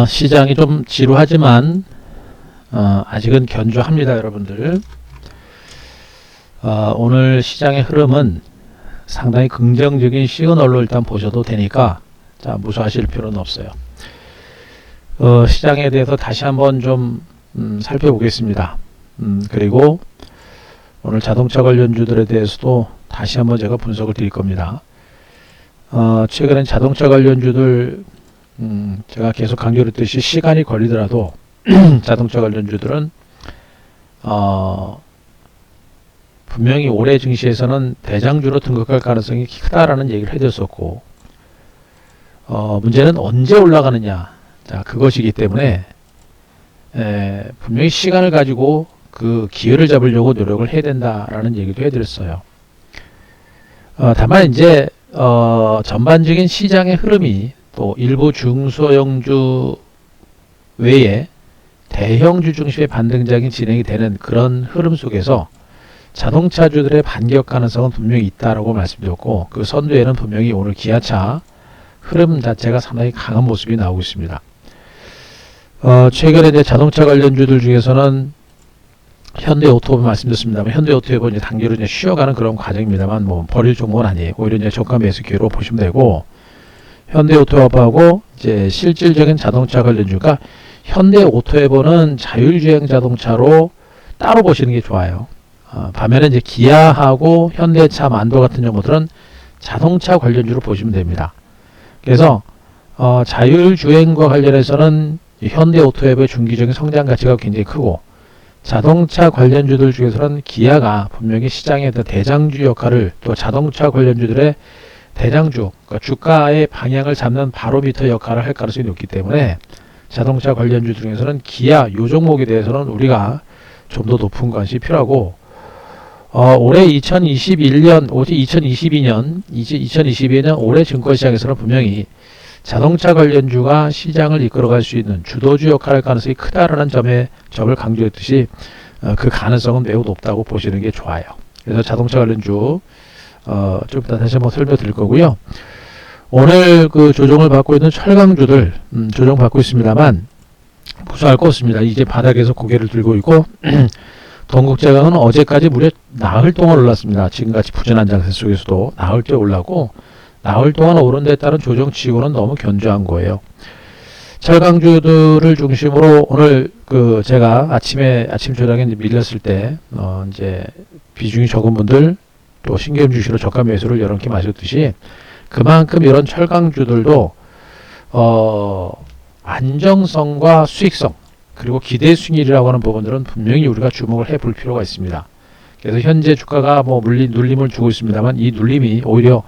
시장이 좀 지루하지만 아직은 견조합니다, 여러분들. 오늘 시장의 흐름은 상당히 긍정적인 시그널로 일단 보셔도 되니까 무서워하실 필요는 없어요. 시장에 대해서 다시 한번 좀 살펴보겠습니다. 그리고 오늘 자동차 관련주들에 대해서도 다시 한번 제가 분석을 드릴 겁니다. 최근엔 자동차 관련주들 제가 계속 강조했듯이 시간이 걸리더라도 자동차 관련주들은 분명히 올해 증시에서는 대장주로 등극할 가능성이 크다라는 얘기를 해줬었고, 문제는 언제 올라가느냐, 그것이기 때문에 분명히 시간을 가지고 그 기회를 잡으려고 노력을 해야 된다라는 얘기도 해드렸어요. 다만 이제 전반적인 시장의 흐름이 또 일부 중소형주 외에 대형주 중심의 반등작이 진행이 되는 그런 흐름 속에서 자동차주들의 반격 가능성은 분명히 있다라고 말씀드렸고, 그 선두에는 분명히 오늘 기아차 흐름 자체가 상당히 강한 모습이 나오고 있습니다. 최근에 이제 자동차 관련주들 중에서는 현대오토 말씀드렸습니다만, 현대오토에 이제 단기로 이제 쉬어가는 그런 과정입니다만, 뭐 버릴 종목은 아니에요. 오히려 이제 저가 매수 기회로 보시면 되고, 현대오토하고 이제 실질적인 자동차 관련주가 현대오토에보는 자율주행 자동차로 따로 보시는 게 좋아요. 반면에 이제 기아하고 현대차, 만도 같은 정보들은 자동차 관련주로 보시면 됩니다. 그래서 자율주행과 관련해서는 현대오토앱의 중기적인 성장 가치가 굉장히 크고, 자동차 관련주들 중에서는 기아가 분명히 시장의 대장주 역할을, 또 자동차 관련주들의 대장주, 그러니까 주가의 방향을 잡는 바로미터 역할을 할 가능성이 높기 때문에 자동차 관련주 중에서는 기아 요 종목에 대해서는 우리가 좀 더 높은 관심이 필요하고, 올해 2022년 올해 증권시장에서는 분명히 자동차 관련주가 시장을 이끌어갈 수 있는 주도주 역할을 할 가능성이 크다라는 점을 강조했듯이 그 가능성은 매우 높다고 보시는 게 좋아요. 그래서 자동차 관련주 좀 이따 다시 한번 설명드릴 거고요. 오늘 그 조정을 받고 있는 철강주들 조정받고 있습니다만 무서워할 거 없습니다. 이제 바닥에서 고개를 들고 있고 동국제강은 어제까지 무려 나흘 동안 올랐습니다. 지금같이 부진한 장세 속에서도 나흘 때 올랐고, 나흘 동안 오른 데 따른 조정치고는 너무 견조한 거예요. 철강주들을 중심으로 오늘 그 제가 아침 조정에 이제 밀렸을 때 이제 비중이 적은 분들 또 신경 주시로 저가 매수를 여러 개 마셨듯이 그만큼 이런 철강주들도 안정성과 수익성 그리고 기대 수익이라고 하는 부분들은 분명히 우리가 주목을 해볼 필요가 있습니다. 그래서 현재 주가가 뭐 눌림을 주고 있습니다만, 이 눌림이 오히려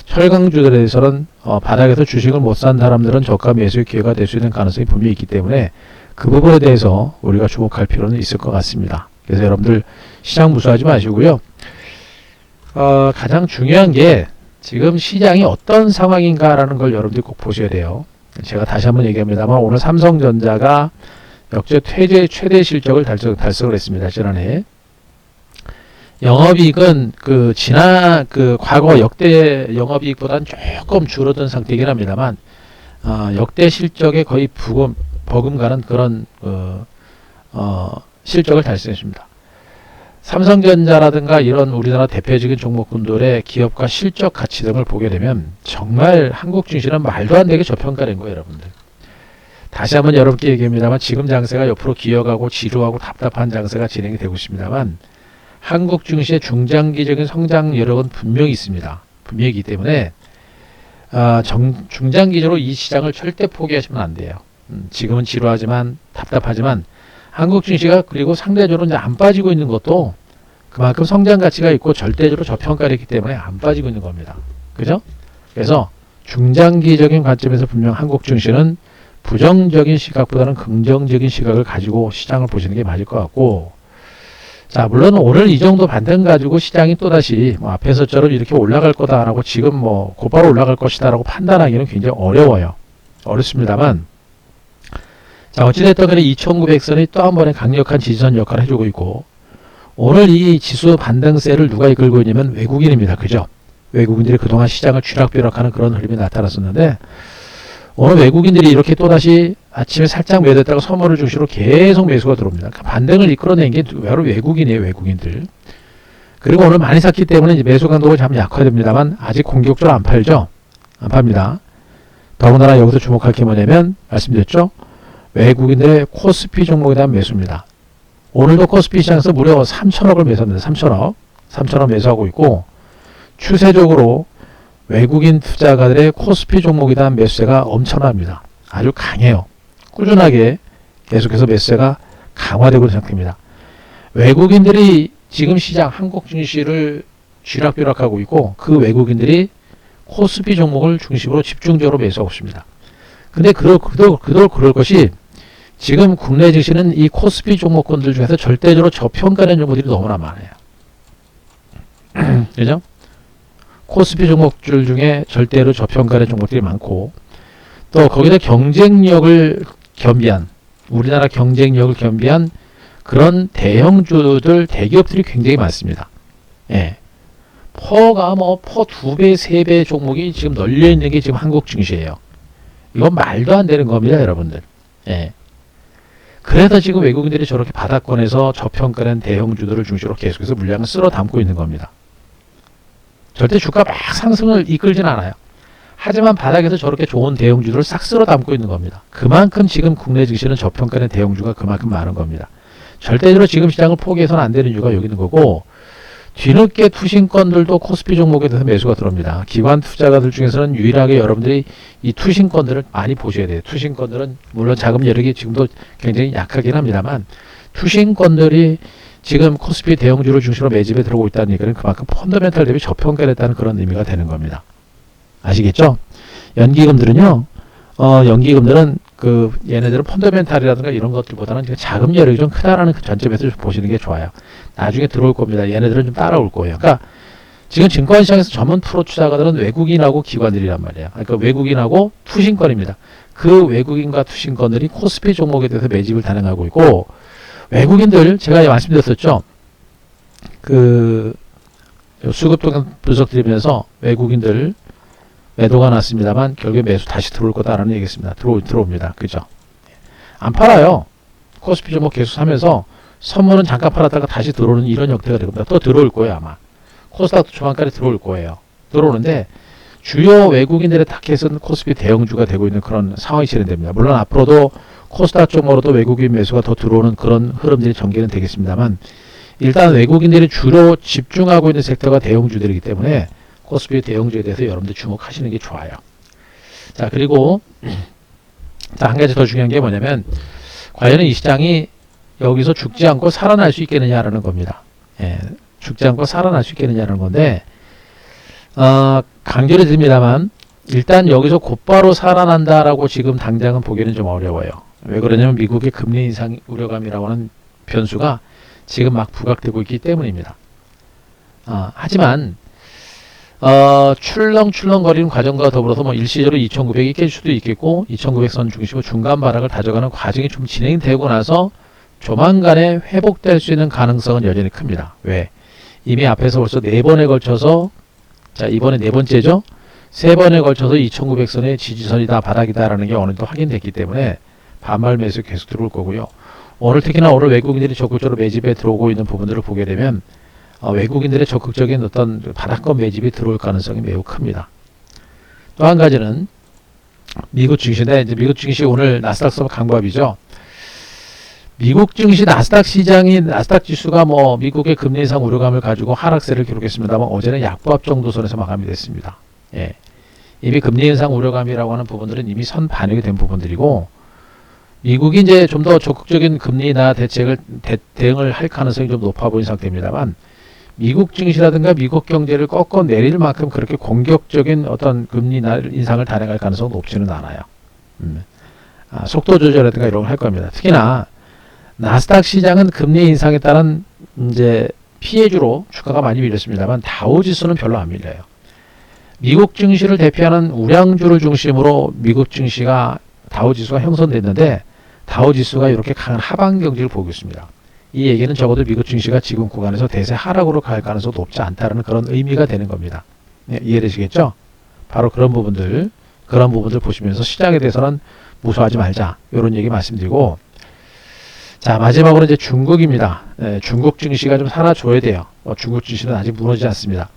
철강주들에 대해서는 바닥에서 주식을 못 산 사람들은 저가 매수의 기회가 될 수 있는 가능성이 분명히 있기 때문에 그 부분에 대해서 우리가 주목할 필요는 있을 것 같습니다. 그래서 여러분들 시장 무서워하지 마시고요. 가장 중요한 게 지금 시장이 어떤 상황인가라는 걸 여러분들이 꼭 보셔야 돼요. 제가 다시 한번 얘기합니다만, 오늘 삼성전자가 역대 최대 실적을 달성을 했습니다. 지난해. 영업이익은 과거 역대 영업이익보다는 조금 줄어든 상태이긴 합니다만, 역대 실적에 거의 버금가는 그런 실적을 달성했습니다. 삼성전자라든가 이런 우리나라 대표적인 종목군들의 기업가 실적 가치 등을 보게 되면 정말 한국 증시는 말도 안 되게 저평가된 거예요, 여러분들. 다시 한번 여러분께 얘기합니다만, 지금 장세가 옆으로 기어가고 지루하고 답답한 장세가 진행이 되고 있습니다만, 한국 증시의 중장기적인 성장 여력은 분명히 있습니다. 분명히 있기 때문에 중장기적으로 이 시장을 절대 포기하시면 안 돼요. 지금은 지루하지만 답답하지만 한국 증시가 그리고 상대적으로 이제 안 빠지고 있는 것도 그만큼 성장 가치가 있고 절대적으로 저평가됐기 때문에 안 빠지고 있는 겁니다. 그죠? 그래서 중장기적인 관점에서 분명 한국 증시는 부정적인 시각보다는 긍정적인 시각을 가지고 시장을 보시는 게 맞을 것 같고, 자, 물론 오늘 이 정도 반등 가지고 시장이 또다시 앞에서처럼 이렇게 올라갈 거다라고 지금 곧바로 올라갈 것이다라고 판단하기는 굉장히 어려워요. 어렵습니다만, 자, 어찌됐든 간에 2900선이 또 한 번의 강력한 지지선 역할을 해주고 있고, 오늘 이 지수 반등세를 누가 이끌고 있냐면 외국인입니다. 그죠? 외국인들이 그동안 시장을 쥐락펴락하는 그런 흐름이 나타났었는데, 오늘 외국인들이 이렇게 또다시 아침에 살짝 매도했다가 선물을 중심으로 계속 매수가 들어옵니다. 그러니까 반등을 이끌어낸 게 바로 외국인이에요, 외국인들. 그리고 오늘 많이 샀기 때문에 이제 매수 강도가 참 약화됩니다만 아직 공격적으로 안 팔죠. 안 팝니다. 더군다나 여기서 주목할 게 뭐냐면 말씀드렸죠. 외국인들의 코스피 종목에 대한 매수입니다. 오늘도 코스피 시장에서 무려 3천억을 매수합니다. 3천억 매수하고 있고 추세적으로 외국인 투자가들의 코스피 종목에 대한 매수세가 엄청납니다. 아주 강해요. 꾸준하게 계속해서 매수세가 강화되고 있는 상태입니다. 외국인들이 지금 시장 한국 증시를 쥐락펴락하고 있고 그 외국인들이 코스피 종목을 중심으로 집중적으로 매수하고 있습니다. 근데 그럴 것이 지금 국내 증시는 이 코스피 종목군들 중에서 절대적으로 저평가된 종목들이 너무나 많아요. 그죠? 코스피 종목들 중에 절대로 저평가된 종목들이 많고 또 거기다 경쟁력을 겸비한 우리나라 경쟁력을 겸비한 그런 대형주들 대기업들이 굉장히 많습니다. 예. 퍼가 퍼 2배, 3배 종목이 지금 널려 있는 게 지금 한국 증시예요. 이건 말도 안 되는 겁니다, 여러분들. 예. 그래서 지금 외국인들이 저렇게 바닥권에서 저평가된 대형주들을 중심으로 계속해서 물량을 쓸어 담고 있는 겁니다. 절대 주가 막 상승을 이끌진 않아요. 하지만 바닥에서 저렇게 좋은 대형주들을 싹 쓸어 담고 있는 겁니다. 그만큼 지금 국내 증시는 저평가된 대형주가 그만큼 많은 겁니다. 절대적으로 지금 시장을 포기해서는 안 되는 이유가 여기 있는 거고 뒤늦게 투신권들도 코스피 종목에 대해서 매수가 들어옵니다. 기관 투자가들 중에서는 유일하게 여러분들이 이 투신권들을 많이 보셔야 돼요. 투신권들은 물론 자금 여력이 지금도 굉장히 약하긴 합니다만 투신권들이 지금 코스피 대형주를 중심으로 매집에 들어오고 있다는 얘기는 그만큼 펀더멘탈 대비 저평가됐다는 그런 의미가 되는 겁니다. 아시겠죠? 연기금들은요. 연기금들은 얘네들은 펀더멘탈이라든가 이런 것들보다는 자금 여력이 좀 크다라는 그 관점에서 좀 보시는 게 좋아요. 나중에 들어올 겁니다. 얘네들은 좀 따라올 거예요. 그러니까 지금 증권시장에서 전문 프로 투자가들은 외국인하고 기관들이란 말이에요. 그러니까 외국인하고 투신권입니다. 그 외국인과 투신권들이 코스피 종목에 대해서 매집을 단행하고 있고 외국인들 제가 말씀드렸었죠. 수급 분석 드리면서 외국인들 매도가 났습니다만 결국에 매수 다시 들어올 거다라는 얘기겠습니다. 들어옵니다. 그죠? 안 팔아요. 코스피 종목 계속 사면서 선물은 잠깐 팔았다가 다시 들어오는 이런 형태가 될 겁니다. 또 들어올 거예요 아마. 코스닥도 조만간에 들어올 거예요. 들어오는데 주요 외국인들의 타켓은 코스피 대형주가 되고 있는 그런 상황이 진행됩니다. 물론 앞으로도 코스닥 쪽으로도 외국인 매수가 더 들어오는 그런 흐름들이 전개는 되겠습니다만 일단 외국인들이 주로 집중하고 있는 섹터가 대형주들이기 때문에 코스피 대형주에 대해서 여러분들 주목하시는 게 좋아요. 자, 그리고 한 가지 더 중요한 게 뭐냐면 과연 이 시장이 여기서 죽지 않고 살아날 수 있겠느냐라는 겁니다. 예, 죽지 않고 살아날 수 있겠느냐라는 건데 강조를 드립니다만 일단 여기서 곧바로 살아난다라고 지금 당장은 보기는 좀 어려워요. 왜 그러냐면 미국의 금리 인상 우려감이라고 하는 변수가 지금 막 부각되고 있기 때문입니다. 하지만 출렁출렁거리는 과정과 더불어서 일시적으로 2,900이 깰 수도 있겠고 2,900선 중심으로 중간 바닥을 다져가는 과정이 좀 진행되고 나서 조만간에 회복될 수 있는 가능성은 여전히 큽니다. 왜? 이미 앞에서 벌써 4번에 걸쳐서 자 이번에 4번째죠. 3번에 걸쳐서 2,900선의 지지선이 다 바닥이다라는 게 어느 정도 확인됐기 때문에 반발 매수 계속 들어올 거고요. 오늘 특히나 오늘 외국인들이 적극적으로 매집에 들어오고 있는 부분들을 보게 되면 외국인들의 적극적인 어떤 바닥권 매집이 들어올 가능성이 매우 큽니다. 또 한 가지는 미국 증시인데 이제 미국 증시 오늘 나스닥 강보합이죠. 미국 증시 나스닥 시장이 나스닥 지수가 미국의 금리 인상 우려감을 가지고 하락세를 기록했습니다만 어제는 약보합 정도 선에서 마감이 됐습니다. 예. 이미 금리 인상 우려감이라고 하는 부분들은 이미 선 반영이 된 부분들이고 미국이 이제 좀 더 적극적인 금리나 대응을 할 가능성이 좀 높아 보이는 상태입니다만 미국 증시라든가 미국 경제를 꺾어 내릴 만큼 그렇게 공격적인 어떤 금리 인상을 단행할 가능성은 높지는 않아요. 속도 조절이라든가 이런 걸 할 겁니다. 특히나 나스닥 시장은 금리 인상에 따른 이제 피해주로 주가가 많이 밀렸습니다만 다우지수는 별로 안 밀려요. 미국 증시를 대표하는 우량주를 중심으로 미국 증시가 다우지수가 형성됐는데 다우지수가 이렇게 강한 하방 경직을 보이고 있습니다. 이 얘기는 적어도 미국 증시가 지금 구간에서 대세 하락으로 갈 가능성이 높지 않다는 그런 의미가 되는 겁니다. 네, 이해되시겠죠? 바로 그런 부분들 그런 부분들 보시면서 시장에 대해서는 무서워하지 말자. 이런 얘기 말씀드리고, 자, 마지막으로 이제 중국입니다. 중국 증시가 좀 살아줘야 돼요. 중국 증시는 아직 무너지지 않습니다.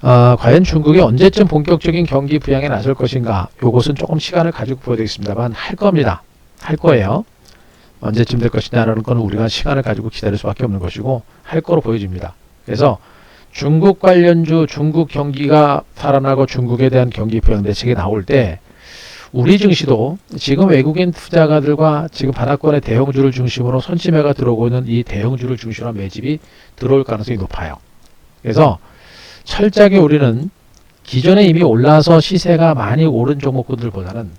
과연 중국이 언제쯤 본격적인 경기 부양에 나설 것인가? 요것은 조금 시간을 가지고 보여야 되겠습니다만 할 겁니다. 할 거예요. 언제쯤 될 것이냐라는 건 우리가 시간을 가지고 기다릴 수밖에 없는 것이고 할 거로 보여집니다. 그래서 중국 관련주, 중국 경기가 살아나고 중국에 대한 경기 부양 대책이 나올 때 우리 증시도 지금 외국인 투자가들과 지금 바닥권의 대형주를 중심으로 선심해가 들어오고 있는 이 대형주를 중심으로 한 매집이 들어올 가능성이 높아요. 그래서 철저하게 우리는 기존에 이미 올라서 시세가 많이 오른 종목군들보다는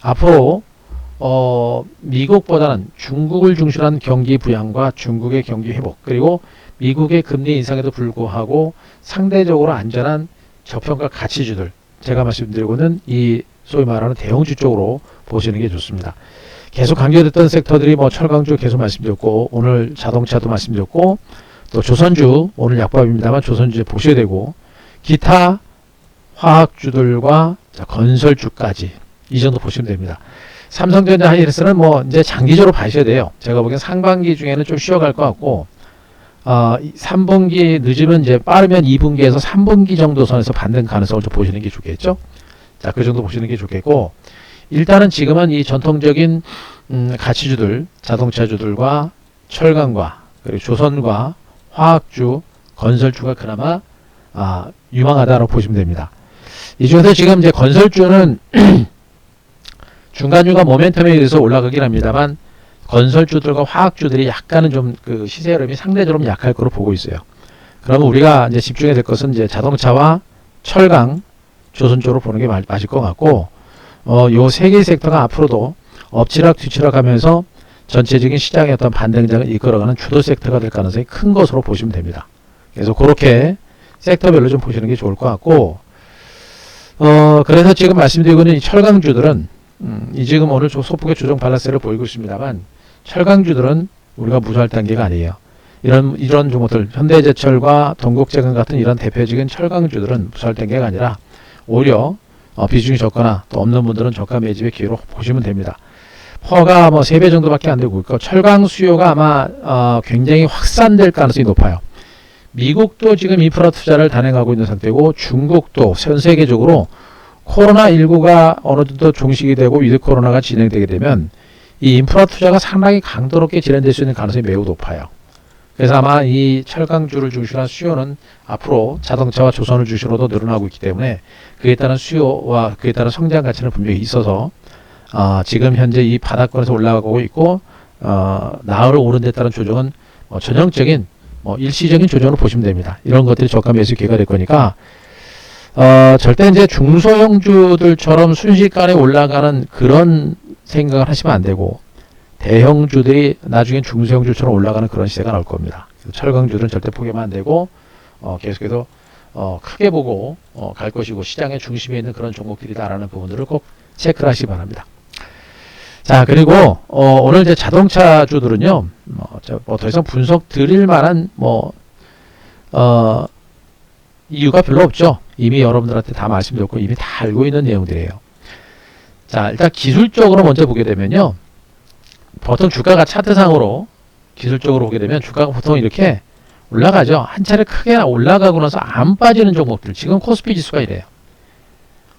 앞으로 미국보다는 중국을 중심으로 한 경기 부양과 중국의 경기 회복, 그리고 미국의 금리 인상에도 불구하고 상대적으로 안전한 저평가 가치주들, 제가 말씀드리고는 이 소위 말하는 대형주 쪽으로 보시는 게 좋습니다. 계속 강조됐던 섹터들이 뭐 철강주 계속 말씀드렸고, 오늘 자동차도 말씀드렸고, 또 조선주 오늘 약밥입니다만 조선주 보셔야 되고, 기타 화학주들과 건설주까지 이 정도 보시면 됩니다. 삼성전자 하이닉스는 뭐 이제 장기적으로 봐셔야 돼요. 제가 보기엔 상반기 중에는 좀 쉬어갈 것 같고, 3분기 늦으면 이제 빠르면 2분기에서 3분기 정도 선에서 반등 가능성을 좀 보시는 게 좋겠죠. 자, 그 정도 보시는 게 좋겠고, 일단은 지금은 이 전통적인 가치주들, 자동차주들과 철강과 그리고 조선과 화학주, 건설주가 그나마 유망하다고 보시면 됩니다. 이 중에서 지금 이제 건설주는 중간중간 모멘텀에 의해서 올라가긴 합니다만 건설주들과 화학주들이 약간은 좀 그 시세 흐름이 상대적으로 약할 거로 보고 있어요. 그러면 우리가 이제 집중해야 될 것은 이제 자동차와 철강, 조선 쪽으로 보는 게 맞을 것 같고, 요 세 개의 섹터가 앞으로도 엎치락 뒤치락 하면서 전체적인 시장의 어떤 반등장을 이끌어가는 주도 섹터가 될 가능성이 큰 것으로 보시면 됩니다. 그래서 그렇게 섹터별로 좀 보시는 게 좋을 것 같고, 그래서 지금 말씀드리고 있는 이 철강주들은 이 지금 오늘 소폭의 조정 발라세를 보이고 있습니다만 철강주들은 우리가 무시할 단계가 아니에요. 이런 종목들 현대제철과 동국제강 같은 이런 대표적인 철강주들은 무시할 단계가 아니라 오히려 비중이 적거나 또 없는 분들은 저가 매집의 기회로 보시면 됩니다. 퍼가 뭐 3배 정도밖에 안 되고 있고, 철강 수요가 아마 굉장히 확산될 가능성이 높아요. 미국도 지금 인프라 투자를 단행하고 있는 상태고, 중국도 전 세계적으로 코로나19가 어느 정도 종식이 되고 위드 코로나가 진행되게 되면 이 인프라 투자가 상당히 강도롭게 진행될 수 있는 가능성이 매우 높아요. 그래서 아마 이 철강주를 중심으로 한 수요는 앞으로 자동차와 조선을 중심으로도 늘어나고 있기 때문에 그에 따른 수요와 그에 따른 성장 가치는 분명히 있어서 지금 현재 이 바닥권에서 올라가고 있고, 나흘 오른 데 따른 조정은 전형적인 일시적인 조정으로 보시면 됩니다. 이런 것들이 저가 매수 기회가 될 거니까 절대 이제 중소형주들처럼 순식간에 올라가는 그런 생각을 하시면 안 되고, 대형주들이 나중엔 중소형주처럼 올라가는 그런 시세가 나올 겁니다. 철강주들은 절대 포기하면 안 되고, 계속해서 크게 보고 갈 것이고, 시장의 중심에 있는 그런 종목들이다라는 부분들을 꼭 체크를 하시기 바랍니다. 자, 그리고 오늘 이제 자동차주들은요, 더 이상 분석 드릴 만한 이유가 별로 없죠. 이미 여러분들한테 다 말씀드렸고 이미 다 알고 있는 내용들이에요. 자, 일단 기술적으로 먼저 보게 되면요, 보통 주가가 차트상으로 기술적으로 보게 되면 주가가 보통 이렇게 올라가죠. 한 차례 크게 올라가고 나서 안 빠지는 종목들, 지금 코스피 지수가 이래요.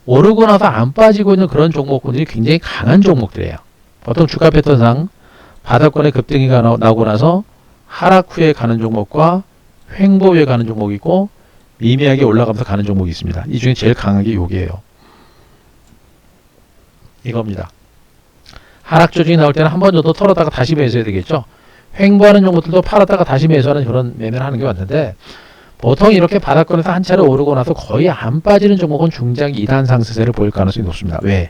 오르고 나서 안 빠지고 있는 그런 종목들이 굉장히 강한 종목들이에요. 보통 주가 패턴상 바닥권의 급등이 나오고 나서 하락 후에 가는 종목과 횡보 후에 가는 종목이 있고, 미미하게 올라가면서 가는 종목이 있습니다. 이 중에 제일 강한 게 요게요. 이겁니다. 하락 조정이 나올 때는 한 번 정도 털었다가 다시 매수해야 되겠죠. 횡보하는 종목들도 팔았다가 다시 매수하는 그런 매매를 하는 게 맞는데, 보통 이렇게 바닥권에서 한 차례 오르고 나서 거의 안 빠지는 종목은 중장 2단 상승세를 보일 가능성이 높습니다. 왜?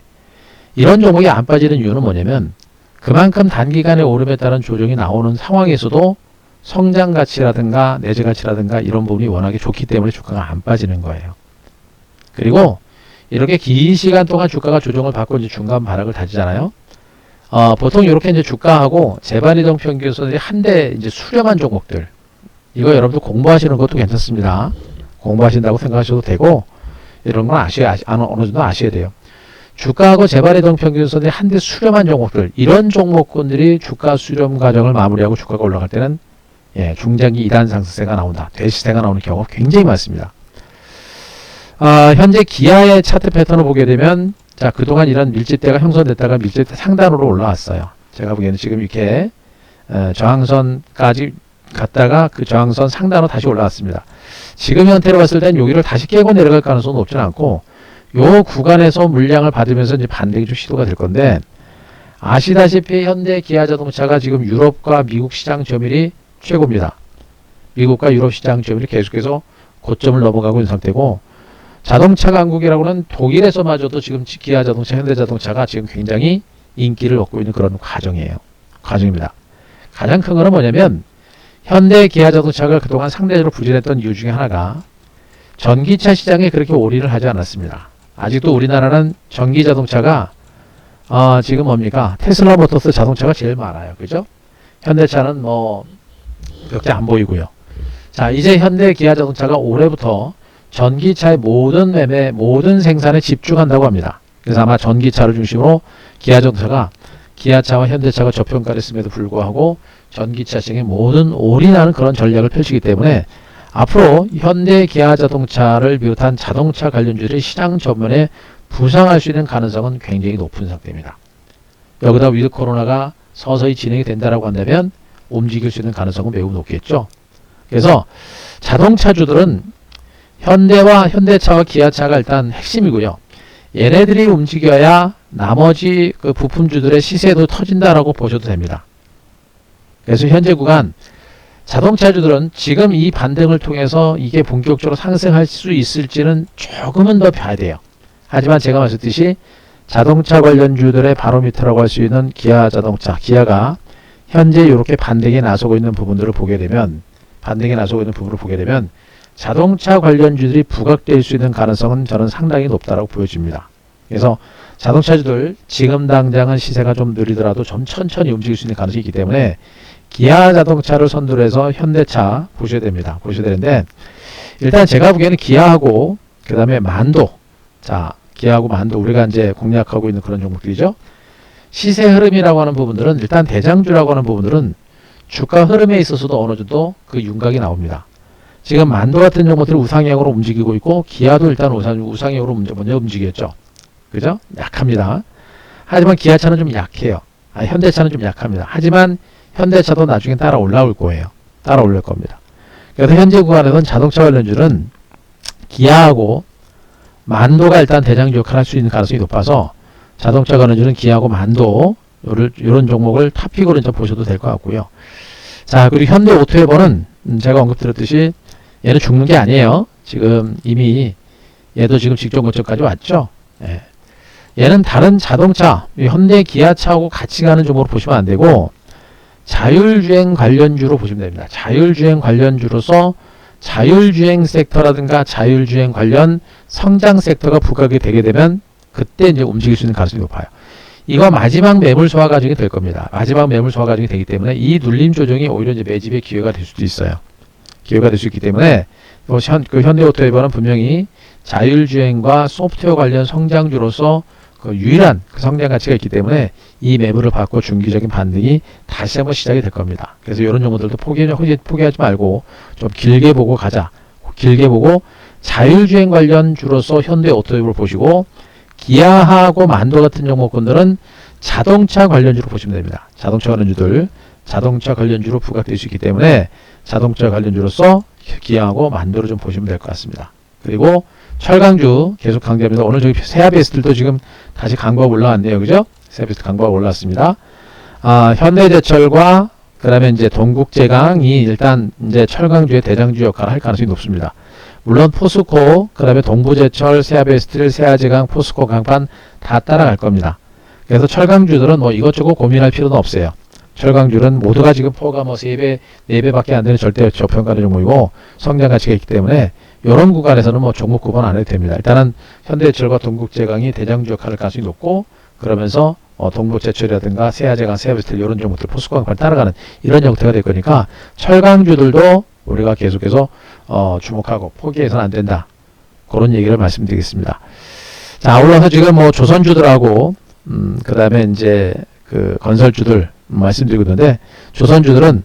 이런 종목이 안 빠지는 이유는 뭐냐면, 그만큼 단기간에 오름에 따른 조정이 나오는 상황에서도 성장 가치라든가 내재 가치라든가 이런 부분이 워낙에 좋기 때문에 주가가 안 빠지는 거예요. 그리고 이렇게 긴 시간 동안 주가가 조정을 받고 이제 중간 바닥을 다지잖아요. 보통 이렇게 이제 주가하고 재반이동 평균선이 한데 이제 수렴한 종목들, 이거 여러분들 공부하시는 것도 괜찮습니다. 공부하신다고 생각하셔도 되고, 이런 건 어느 정도 아셔야 돼요. 주가하고 재발이동 평균선이 한데 수렴한 종목들, 이런 종목군들이 주가 수렴 과정을 마무리하고 주가가 올라갈 때는 중장기 2단 상승세가 나온다, 대시세가 나오는 경우가 굉장히 많습니다. 현재 기아의 차트 패턴을 보게 되면, 자, 그동안 이런 밀집대가 형성됐다가 밀집대 상단으로 올라왔어요. 제가 보기에는 지금 이렇게 저항선까지 갔다가 그 저항선 상단으로 다시 올라왔습니다. 지금 형태로 봤을 땐 여기를 다시 깨고 내려갈 가능성은 높지는 않고, 요 구간에서 물량을 받으면서 이제 반등이 좀 시도가 될 건데, 아시다시피 현대 기아자동차가 지금 유럽과 미국 시장 점유율이 최고입니다. 미국과 유럽 시장 점유율이 계속해서 고점을 넘어가고 있는 상태고, 자동차 강국이라고는 독일에서마저도 지금 기아자동차, 현대자동차가 지금 굉장히 인기를 얻고 있는 그런 과정입니다. 가장 큰 거는 뭐냐면, 현대 기아자동차가 그동안 상대적으로 부진했던 이유 중에 하나가 전기차 시장에 그렇게 올인을 하지 않았습니다. 아직도 우리나라는 전기자동차가 지금 뭡니까? 테슬라 모터스 자동차가 제일 많아요. 그죠? 현대차는 뭐 몇 개 안 보이고요. 자, 이제 현대 기아자동차가 올해부터 전기차의 모든 매매, 모든 생산에 집중한다고 합니다. 그래서 아마 전기차를 중심으로 기아자동차가 기아차와 현대차가 저평가를 했음에도 불구하고 전기차 시장에 모든 올인하는 그런 전략을 펼치기 때문에 앞으로 현대 기아자동차를 비롯한 자동차 관련주들이 시장 전면에 부상할 수 있는 가능성은 굉장히 높은 상태입니다. 여기다 위드 코로나가 서서히 진행이 된다라고 한다면 움직일 수 있는 가능성은 매우 높겠죠. 그래서 자동차주들은 현대와 현대차와 기아차가 일단 핵심이고요. 얘네들이 움직여야 나머지 그 부품주들의 시세도 터진다라고 보셔도 됩니다. 그래서 현재 구간 자동차주들은 지금 이 반등을 통해서 이게 본격적으로 상승할 수 있을지는 조금은 더 봐야 돼요. 하지만 제가 말씀드렸듯이 자동차 관련주들의 바로미터라고 할 수 있는 기아자동차, 기아가 현재 이렇게 반등에 나서고 있는 부분들을 보게 되면, 자동차 관련주들이 부각될 수 있는 가능성은 저는 상당히 높다라고 보여집니다. 그래서 자동차주들 지금 당장은 시세가 좀 느리더라도 좀 천천히 움직일 수 있는 가능성이 있기 때문에 기아 자동차를 선두로 해서 현대차 보셔야 됩니다. 보셔야 되는데, 일단 제가 보기에는 기아하고 그 다음에 만도, 자, 기아하고 만도 우리가 이제 공략하고 있는 그런 종목들이죠. 시세 흐름이라고 하는 부분들은, 일단 대장주라고 하는 부분들은 주가 흐름에 있어서도 어느 정도 그 윤곽이 나옵니다. 지금 만도 같은 종목들이 우상향으로 움직이고 있고, 기아도 일단 우상향으로 먼저 움직였죠. 그죠? 약합니다. 하지만 기아차는 좀 약해요. 현대차는 좀 약합니다. 하지만 현대차도 나중에 따라 올라올 거예요. 따라 올릴 겁니다. 그래서 현재 구간에서는 자동차 관련주는 기아하고 만도가 일단 대장주 역할을 할 수 있는 가능성이 높아서 자동차 관련주는 기아하고 만도 이런 종목을 탑픽으로 이제 보셔도 될 것 같고요. 자, 그리고 현대 오토웨버는 제가 언급드렸듯이 얘는 죽는 게 아니에요. 지금 이미 얘도 지금 직전 고점까지 왔죠. 예. 얘는 다른 자동차, 현대 기아차하고 같이 가는 종목으로 보시면 안 되고 자율주행 관련주로 보시면 됩니다. 자율주행 관련주로서 자율주행 섹터라든가 자율주행 관련 성장 섹터가 부각이 되게 되면 그때 이제 움직일 수 있는 가능성이 높아요. 이거 마지막 매물 소화 과정이 될 겁니다. 마지막 매물 소화 과정이 되기 때문에 이 눌림 조정이 오히려 이제 매집의 기회가 될 수도 있어요. 기회가 될 수 있기 때문에 그 현대오토웨버는 분명히 자율주행과 소프트웨어 관련 성장주로서 그 유일한 그 성장 가치가 있기 때문에 이 매물을 받고 중기적인 반등이 다시 한번 시작이 될 겁니다. 그래서 이런 종목들도 포기하지 말고 좀 길게 보고 가자. 길게 보고 자율주행 관련 주로서 현대오토웨버를 보시고, 기아하고 만도 같은 종목군들은 자동차 관련주로 보시면 됩니다. 자동차 관련주들, 자동차 관련주로 부각될 수 있기 때문에 자동차 관련주로서 기아하고 만도를 좀 보시면 될 것 같습니다. 그리고 철강주 계속 강조합니다. 오늘 저기 세아베스들도 지금 다시 강보가 올라왔네요. 그죠? 세아베스트 강보가 올라왔습니다. 현대제철과 그 다음에 이제 동국제강이 일단 이제 철강주의 대장주 역할을 할 가능성이 높습니다. 물론 포스코, 그 다음에 동부제철, 세아베스트, 세아제강, 포스코 강판 다 따라갈 겁니다. 그래서 철강주들은 뭐 이것저것 고민할 필요는 없어요. 철강주는 모두가 지금 포가 뭐 3배, 4배밖에 안 되는 절대 저평가의 종목이고 성장 가치가 있기 때문에 이런 구간에서는 뭐 종목 구분 안 해도 됩니다. 일단은 현대제철과 동국제강이 대장주 역할을 할 가능성이 높고, 그러면서 동부제철이라든가 세아제강, 세아베스트 이런 종목들 포스코 강판 따라가는 이런 형태가 될 거니까 철강주들도 우리가 계속해서 주목하고 포기해서는 안 된다. 그런 얘기를 말씀드리겠습니다. 자, 아울러서 지금 뭐 조선주들하고 그 다음에 이제 그 건설주들 말씀드리고 있는데, 조선주들은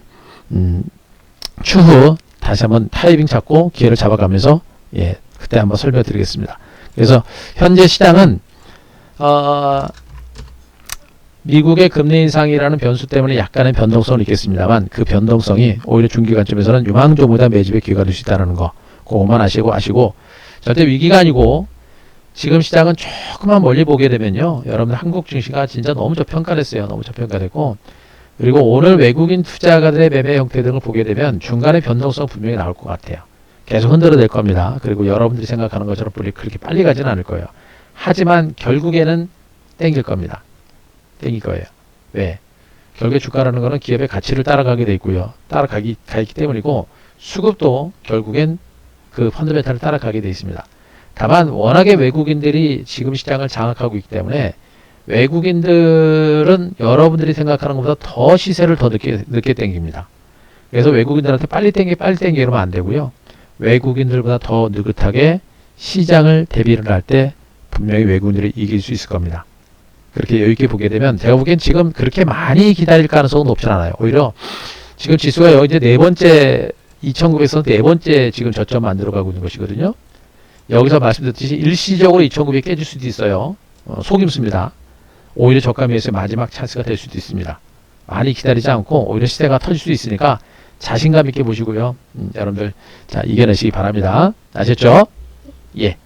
추후 다시 한번 타이밍 잡고 기회를 잡아가면서 예, 그때 한번 설명드리겠습니다. 그래서 현재 시장은 미국의 금리 인상이라는 변수 때문에 약간의 변동성은 있겠습니다만, 그 변동성이 오히려 중기 관점에서는 유망주보다 매집의 기회가 될 수 있다는 거, 그것만 아시고 절대 위기가 아니고, 지금 시장은 조금만 멀리 보게 되면요, 여러분들 한국 증시가 진짜 너무 저평가됐어요. 너무 저평가됐고, 그리고 오늘 외국인 투자가들의 매매 형태 등을 보게 되면 중간에 변동성 분명히 나올 것 같아요. 계속 흔들어낼 겁니다. 그리고 여러분들이 생각하는 것처럼 그렇게 빨리 가진 않을 거예요. 하지만 결국에는 땡길 겁니다. 땡길 거예요. 왜? 결국에 주가라는 것은 기업의 가치를 따라가게 돼 있고요. 가 있기 때문이고, 수급도 결국엔 그 펀더멘탈을 따라가게 돼 있습니다. 다만 워낙에 외국인들이 지금 시장을 장악하고 있기 때문에, 외국인들은 여러분들이 생각하는 것보다 더 시세를 더 늦게 땡깁니다. 그래서 외국인들한테 빨리 땡겨 이러면 안 되고요. 외국인들보다 더 느긋하게 시장을 대비를 할 때 분명히 외국인들이 이길 수 있을 겁니다. 그렇게 여유있게 보게 되면, 제가 보기엔 지금 그렇게 많이 기다릴 가능성은 높진 않아요. 오히려 지금 지수가 이제 네 번째, 2900에서 네 번째 지금 저점 만들어가고 있는 것이거든요. 여기서 말씀드렸듯이 일시적으로 2900 깨질 수도 있어요. 속임수입니다. 오히려 저가 매수의 마지막 찬스가 될 수도 있습니다. 많이 기다리지 않고 오히려 시세가 터질 수도 있으니까 자신감 있게 보시고요. 여러분들 자, 이겨내시기 바랍니다. 아셨죠? 예.